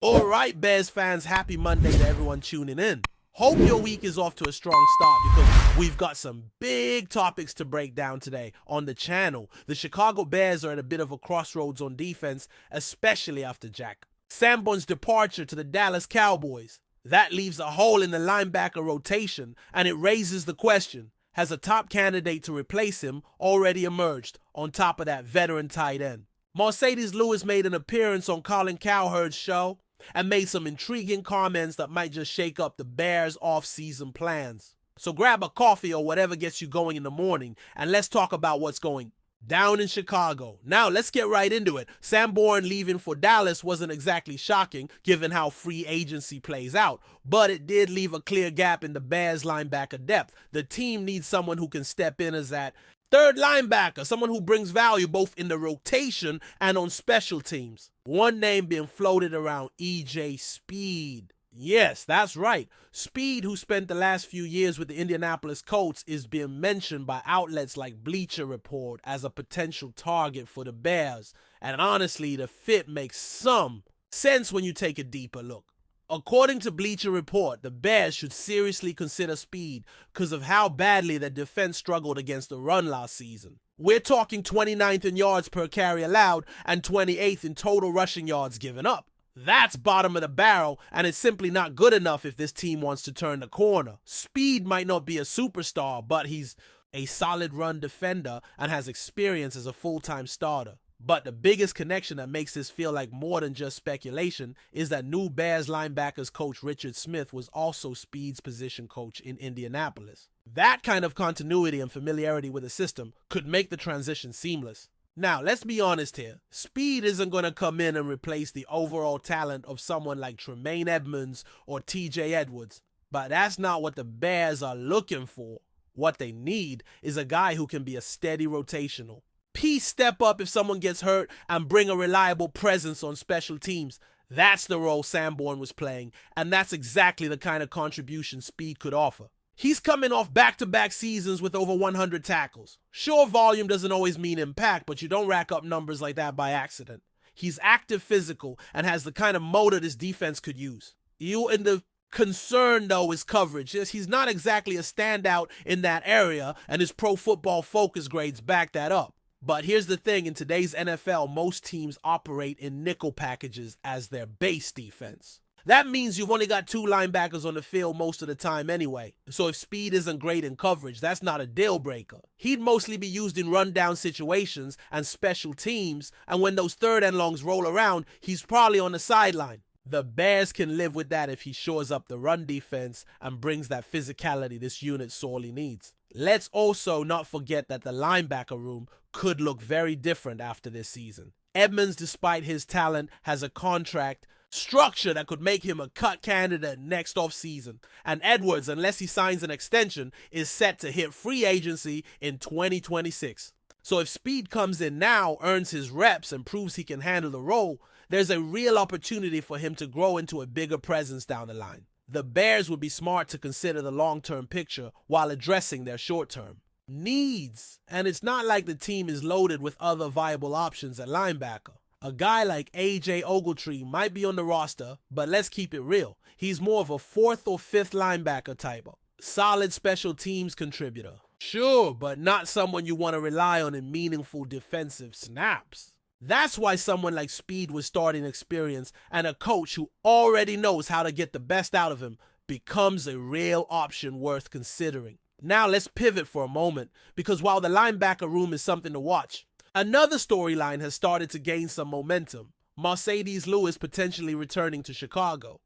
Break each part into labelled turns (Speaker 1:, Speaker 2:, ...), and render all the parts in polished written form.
Speaker 1: All right, Bears fans, happy Monday to everyone tuning in. Hope your week is off to a strong start because we've got some big topics to break down today on the channel. The Chicago Bears are at a bit of a crossroads on defense, especially after Jack Sanborn's departure to the Dallas Cowboys. That leaves a hole in the linebacker rotation, and it raises the question, has a top candidate to replace him already emerged on top of that veteran tight end? Marcedes Lewis made an appearance on Colin Cowherd's show and made some intriguing comments that might just shake up the Bears' off-season plans. So grab a coffee or whatever gets you going in the morning, and let's talk about what's going down in Chicago. Now let's get right into it. Sanborn leaving for Dallas wasn't exactly shocking given how free agency plays out, but it did leave a clear gap in the Bears' linebacker depth. The team needs someone who can step in as that third linebacker, someone who brings value both in the rotation and on special teams. One name being floated around, E.J. Speed. Yes, that's right. Speed, who spent the last few years with the Indianapolis Colts, is being mentioned by outlets like Bleacher Report as a potential target for the Bears. And honestly, the fit makes some sense when you take a deeper look. According to Bleacher Report, the Bears should seriously consider Speed because of how badly their defense struggled against the run last season. We're talking 29th in yards per carry allowed and 28th in total rushing yards given up. That's bottom of the barrel, and it's simply not good enough if this team wants to turn the corner. Speed might not be a superstar, but he's a solid run defender and has experience as a full-time starter. But the biggest connection that makes this feel like more than just speculation is that new Bears linebackers coach Richard Smith was also Speed's position coach in Indianapolis. That kind of continuity and familiarity with the system could make the transition seamless. Now, let's be honest here. Speed isn't going to come in and replace the overall talent of someone like Tremaine Edmonds or TJ Edwards. But that's not what the Bears are looking for. What they need is a guy who can be a steady rotational. Step up if someone gets hurt and bring a reliable presence on special teams. That's the role Sanborn was playing, and that's exactly the kind of contribution Speed could offer. He's coming off back-to-back seasons with over 100 tackles. Sure, volume doesn't always mean impact, but you don't rack up numbers like that by accident. He's active, physical, and has the kind of motor this defense could use. The concern, though, is coverage. He's not exactly a standout in that area, and his Pro Football Focus grades back that up. But here's the thing, in today's NFL, most teams operate in nickel packages as their base defense. That means you've only got two linebackers on the field most of the time anyway. So if Speed isn't great in coverage, that's not a deal breaker. He'd mostly be used in rundown situations and special teams, and when those third and longs roll around, he's probably on the sideline. The Bears can live with that if he shores up the run defense and brings that physicality this unit sorely needs. Let's also not forget that the linebacker room could look very different after this season. Edmonds, despite his talent, has a contract structure that could make him a cut candidate next offseason. And Edwards, unless he signs an extension, is set to hit free agency in 2026. So if Speed comes in now, earns his reps, and proves he can handle the role, there's a real opportunity for him to grow into a bigger presence down the line. The Bears would be smart to consider the long-term picture while addressing their short-term needs. And it's not like the team is loaded with other viable options at linebacker. A guy like A.J. Ogletree might be on the roster, but let's keep it real. He's more of a fourth or fifth linebacker type. Solid special teams contributor. Sure, but not someone you want to rely on in meaningful defensive snaps. That's why someone like Speed with starting experience and a coach who already knows how to get the best out of him becomes a real option worth considering. Now let's pivot for a moment, because while the linebacker room is something to watch, another storyline has started to gain some momentum. Marcedes Lewis potentially returning to Chicago.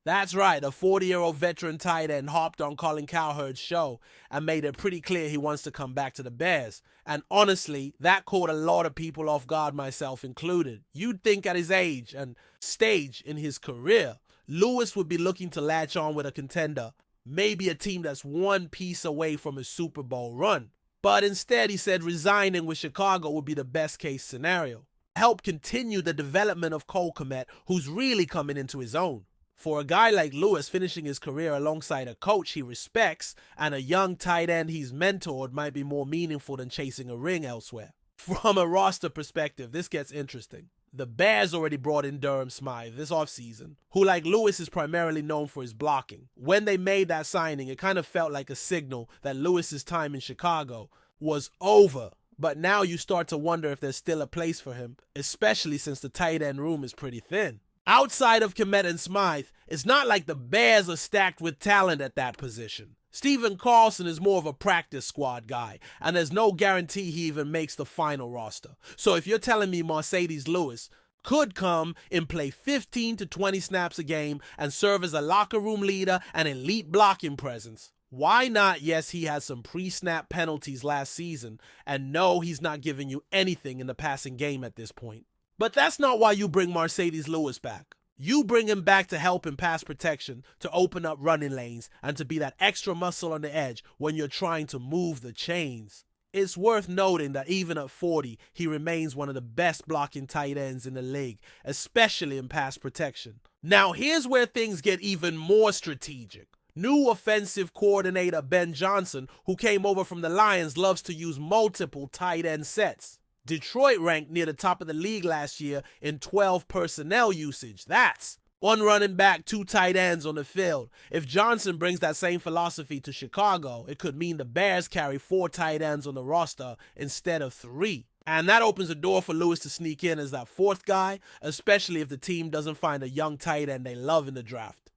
Speaker 1: That's right, a 40-year-old veteran tight end hopped on Colin Cowherd's show and made it pretty clear he wants to come back to the Bears. And honestly, that caught a lot of people off guard, myself included. You'd think at his age and stage in his career, Lewis would be looking to latch on with a contender, maybe a team that's one piece away from a Super Bowl run. But instead, he said resigning with Chicago would be the best case scenario. Help continue the development of Cole Kmet, who's really coming into his own. For a guy like Lewis, finishing his career alongside a coach he respects and a young tight end he's mentored might be more meaningful than chasing a ring elsewhere. From a roster perspective, this gets interesting. The Bears already brought in Durham Smythe this offseason, who, like Lewis, is primarily known for his blocking. When they made that signing, it kind of felt like a signal that Lewis's time in Chicago was over. But now you start to wonder if there's still a place for him, especially since the tight end room is pretty thin. Outside of Kmet and Smythe, it's not like the Bears are stacked with talent at that position. Stephen Carlson is more of a practice squad guy, and there's no guarantee he even makes the final roster. So if you're telling me Marcedes Lewis could come and play 15 to 20 snaps a game and serve as a locker room leader and elite blocking presence, why not? Yes, he had some pre-snap penalties last season, and no, he's not giving you anything in the passing game at this point. But that's not why you bring Marcedes Lewis back. You bring him back to help in pass protection, to open up running lanes, and to be that extra muscle on the edge when you're trying to move the chains. It's worth noting that even at 40, he remains one of the best blocking tight ends in the league, especially in pass protection. Now here's where things get even more strategic. New offensive coordinator Ben Johnson, who came over from the Lions, loves to use multiple tight end sets. Detroit ranked near the top of the league last year in 12 personnel usage. That's one running back, 2 tight ends on the field. If Johnson brings that same philosophy to Chicago, it could mean the Bears carry 4 tight ends on the roster instead of 3. And that opens the door for Lewis to sneak in as that 4th guy, especially if the team doesn't find a young tight end they love in the draft.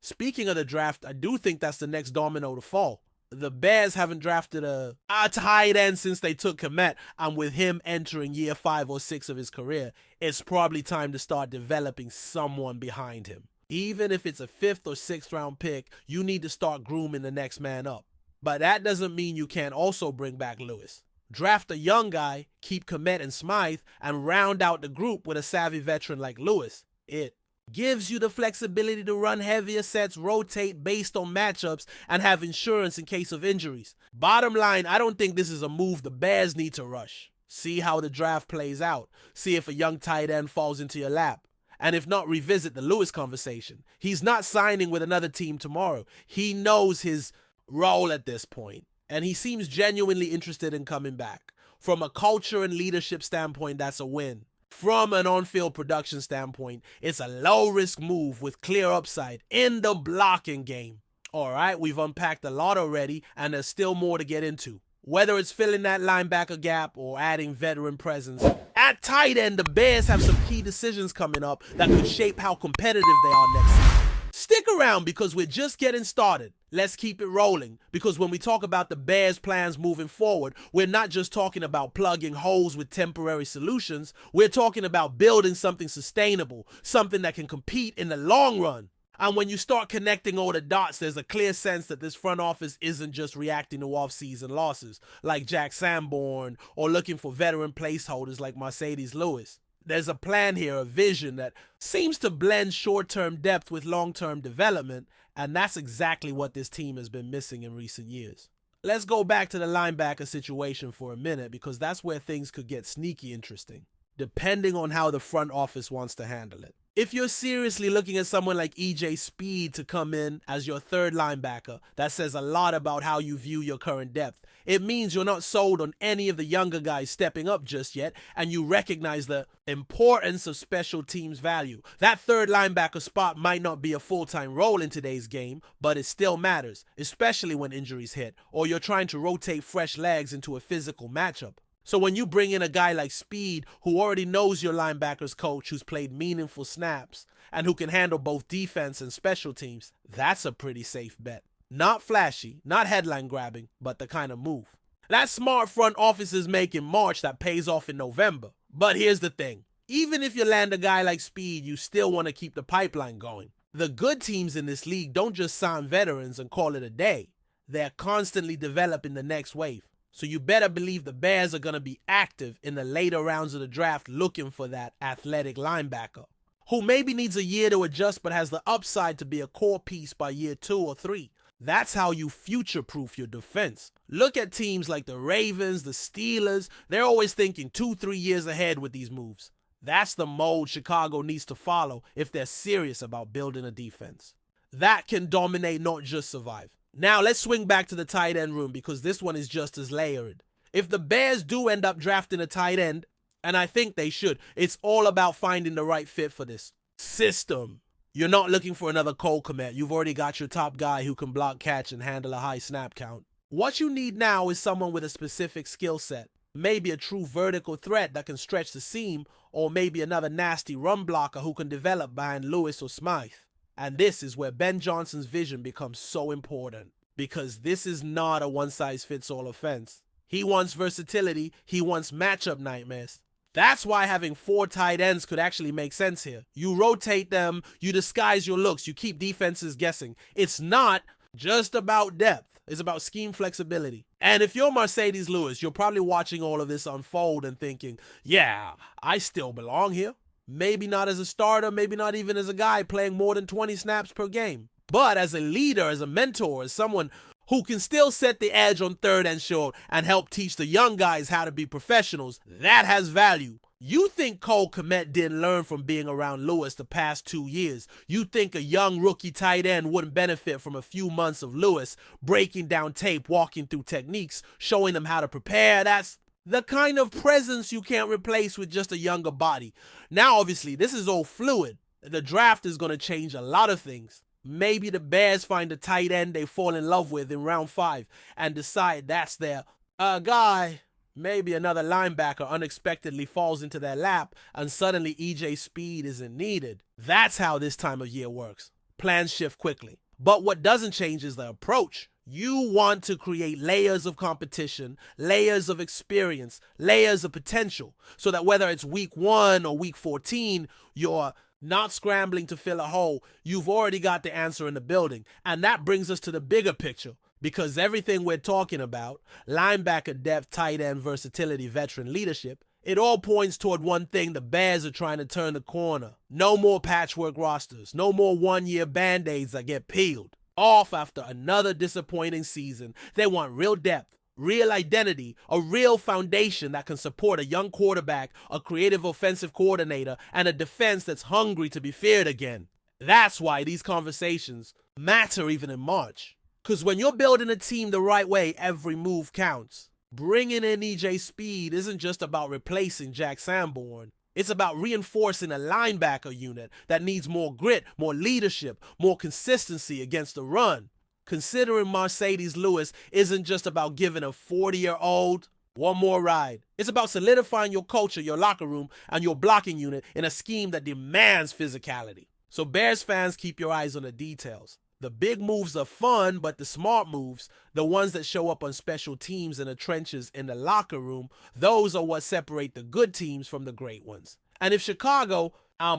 Speaker 1: Speaking of the draft, I do think that's the next domino to fall. The Bears haven't drafted a tight end since they took Kmet, and with him entering year 5 or 6 of his career, it's probably time to start developing someone behind him. Even if it's a 5th or 6th round pick, you need to start grooming the next man up. But that doesn't mean you can't also bring back Lewis. Draft a young guy, keep Kmet and Smythe, and round out the group with a savvy veteran like Lewis. It gives you the flexibility to run heavier sets, rotate based on matchups, and have insurance in case of injuries. Bottom line, I don't think this is a move the Bears need to rush. See how the draft plays out. See if a young tight end falls into your lap. And if not, revisit the Lewis conversation. He's not signing with another team tomorrow. He knows his role at this point, and he seems genuinely interested in coming back. From a culture and leadership standpoint, that's a win. From an on-field production standpoint, it's a low-risk move with clear upside in the blocking game. All right, we've unpacked a lot already, and there's still more to get into. Whether it's filling that linebacker gap or adding veteran presence, at tight end, the Bears have some key decisions coming up that could shape how competitive they are next season. Stick around because we're just getting started. Let's keep it rolling, because when we talk about the Bears' plans moving forward, we're not just talking about plugging holes with temporary solutions. We're talking about building something sustainable, something that can compete in the long run. And when you start connecting all the dots, there's a clear sense that this front office isn't just reacting to off-season losses like Jack Sanborn or looking for veteran placeholders like Marcedes Lewis. There's a plan here, a vision that seems to blend short-term depth with long-term development, and that's exactly what this team has been missing in recent years. Let's go back to the linebacker situation for a minute, because that's where things could get sneaky interesting, depending on how the front office wants to handle it. If you're seriously looking at someone like E.J. Speed to come in as your 3rd linebacker, that says a lot about how you view your current depth. It means you're not sold on any of the younger guys stepping up just yet, and you recognize the importance of special teams value. That 3rd linebacker spot might not be a full-time role in today's game, but it still matters, especially when injuries hit, or you're trying to rotate fresh legs into a physical matchup. So when you bring in a guy like Speed, who already knows your linebackers coach, who's played meaningful snaps, and who can handle both defense and special teams, that's a pretty safe bet. Not flashy, not headline grabbing, but the kind of move. That smart front office is making March that pays off in November. But here's the thing. Even if you land a guy like Speed, you still want to keep the pipeline going. The good teams in this league don't just sign veterans and call it a day. They're constantly developing the next wave. So you better believe the Bears are going to be active in the later rounds of the draft looking for that athletic linebacker, who maybe needs a year to adjust but has the upside to be a core piece by year 2 or 3. That's how you future-proof your defense. Look at teams like the Ravens, the Steelers. They're always thinking 2-3 years ahead with these moves. That's the mold Chicago needs to follow if they're serious about building a defense that can dominate, not just survive. Now let's swing back to the tight end room, because this one is just as layered. If the Bears do end up drafting a tight end, And I think they should. It's all about finding the right fit for this system. You're not looking for another Cole Kmet. You've already got your top guy who can block, catch, and handle a high snap count. What you need now is someone with a specific skill set. Maybe a true vertical threat that can stretch the seam, or maybe another nasty run blocker who can develop behind Lewis or Smythe. And this is where Ben Johnson's vision becomes so important, because this is not a one-size-fits-all offense. He wants versatility. He wants matchup nightmares. That's why having 4 tight ends could actually make sense here. You rotate them, you disguise your looks, you keep defenses guessing. It's not just about depth. It's about scheme flexibility. And if you're Marcedes Lewis, you're probably watching all of this unfold and thinking, yeah, I still belong here. Maybe not as a starter, maybe not even as a guy playing more than 20 snaps per game. But as a leader, as a mentor, as someone who can still set the edge on third and short and help teach the young guys how to be professionals, that has value. You think Cole Kmet didn't learn from being around Lewis the past 2 years. You think a young rookie tight end wouldn't benefit from a few months of Lewis breaking down tape, walking through techniques, showing them how to prepare. That's the kind of presence you can't replace with just a younger body. Now, obviously, this is all fluid. The draft is going to change a lot of things. Maybe the Bears find a tight end they fall in love with in round 5 and decide that's their guy. Maybe another linebacker unexpectedly falls into their lap and suddenly EJ Speed isn't needed. That's how this time of year works. Plans shift quickly. But what doesn't change is the approach. You want to create layers of competition, layers of experience, layers of potential, so that whether it's week 1 or week 14, you're not scrambling to fill a hole. You've already got the answer in the building. And that brings us to the bigger picture. Because everything we're talking about, linebacker depth, tight end versatility, veteran leadership, it all points toward one thing: the Bears are trying to turn the corner. No more patchwork rosters. No more one-year Band-Aids that get peeled off after another disappointing season. They want real depth, real identity, a real foundation that can support a young quarterback, a creative offensive coordinator, and a defense that's hungry to be feared again. That's why these conversations matter even in March. Because when you're building a team the right way, every move counts. Bringing in EJ Speed isn't just about replacing Jack Sanborn. It's about reinforcing a linebacker unit that needs more grit, more leadership, more consistency against the run. Considering Marcedes Lewis isn't just about giving a 40-year-old one more ride. It's about solidifying your culture, your locker room, and your blocking unit in a scheme that demands physicality. So Bears fans, keep your eyes on the details. The big moves are fun, but the smart moves, the ones that show up on special teams in the trenches in the locker room, those are what separate the good teams from the great ones. And if Chicago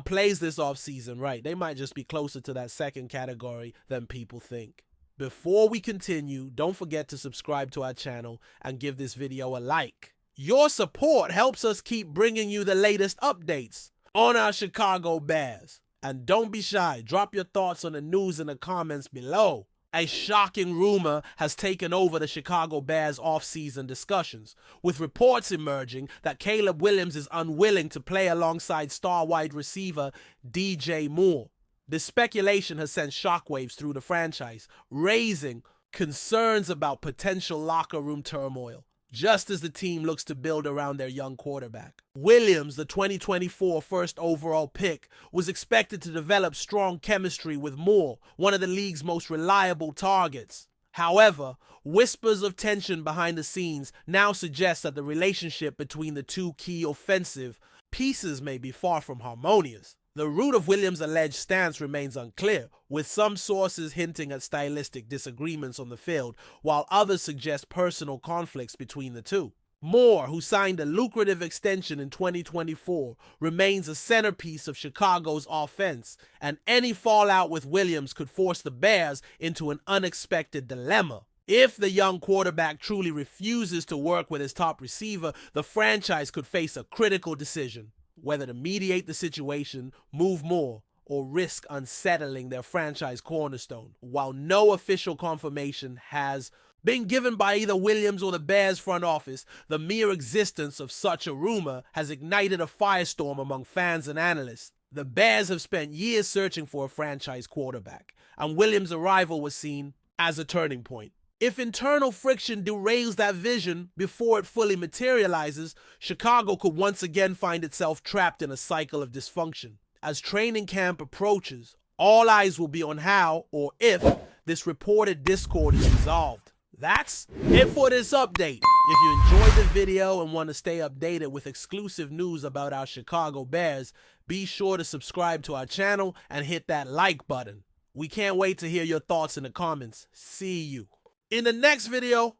Speaker 1: plays this offseason right, they might just be closer to that second category than people think. Before we continue, don't forget to subscribe to our channel and give this video a like. Your support helps us keep bringing you the latest updates on our Chicago Bears. And don't be shy, drop your thoughts on the news in the comments below. A shocking rumor has taken over the Chicago Bears offseason discussions, with reports emerging that Caleb Williams is unwilling to play alongside star wide receiver DJ Moore. This speculation has sent shockwaves through the franchise, raising concerns about potential locker room turmoil, just as the team looks to build around their young quarterback. Williams, the 2024 first overall pick, was expected to develop strong chemistry with Moore, one of the league's most reliable targets. However, whispers of tension behind the scenes now suggest that the relationship between the two key offensive pieces may be far from harmonious. The root of Williams' alleged stance remains unclear, with some sources hinting at stylistic disagreements on the field, while others suggest personal conflicts between the two. Moore, who signed a lucrative extension in 2024, remains a centerpiece of Chicago's offense, and any fallout with Williams could force the Bears into an unexpected dilemma. If the young quarterback truly refuses to work with his top receiver, the franchise could face a critical decision: whether to mediate the situation, move Moore, or risk unsettling their franchise cornerstone. While no official confirmation has been given by either Williams or the Bears front office, the mere existence of such a rumor has ignited a firestorm among fans and analysts. The Bears have spent years searching for a franchise quarterback, and Williams' arrival was seen as a turning point. If internal friction derails that vision before it fully materializes, Chicago could once again find itself trapped in a cycle of dysfunction. As training camp approaches, all eyes will be on how, or if, this reported discord is resolved. That's it for this update. If you enjoyed the video and want to stay updated with exclusive news about our Chicago Bears, be sure to subscribe to our channel and hit that like button. We can't wait to hear your thoughts in the comments. See you. In the next video,